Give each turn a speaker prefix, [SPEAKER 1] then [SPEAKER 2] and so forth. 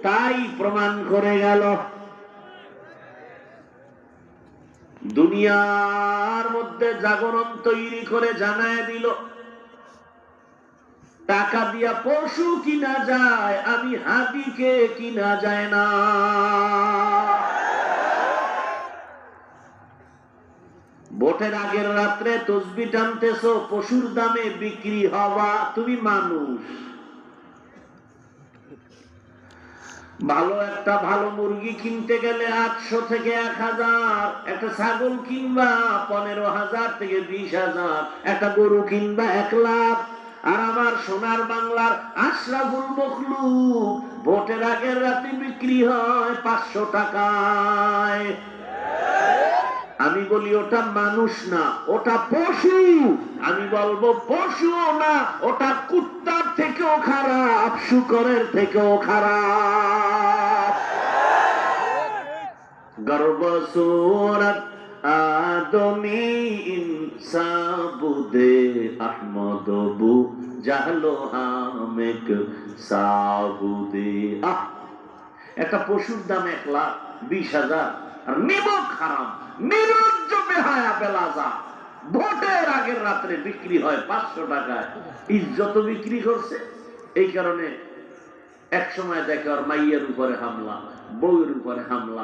[SPEAKER 1] তাই প্রমাণ করে গেল। দুনিয়ার মধ্যে জাগরণ তৈরি করে জানায় দিল, টাকা দিয়া পশু কিনা যায়, আমি হাদিকে কিনা যায় না। ভোটের আগের রাত্রে তসবি টানতেছো, পশুর দামে বিক্রি হওয়া, তুমি মানুষ। ভালো মুরগি কিনতে গেলে 800 থেকে 1000, একটা ছাগল কিনবা 15,000 থেকে 20,000, একটা গরু কিনবা 1 লাখ। আর আমার সোনার বাংলার আশরাফুল মখলুক ভোটের আগের রাতে বিক্রি হয় 500 টাকায়। আমি বলি ওটা মানুষ না, ওটা পশু। আমি বলবো পশুও না, ওটা কুত্তার থেকেও খারাপ, শুকরের থেকেও খারাপ। গর্ব সুরত আদমি ইনসাবুদে আহমদ বু জাহলো হামেক সাবুদে। একটা পশুর দাম 1,20,000, আর নিমক হারাম, নিরজ্জ বেহায়া বেলাজা ভোটের আগের রাত্রে বিক্রি হয় 500 টাকায়। ইজ্জত বিক্রি করছে। এই কারণে এক সময় দেখে ওর মাইয়ের উপরে হামলা, বউয়ের উপরে হামলা।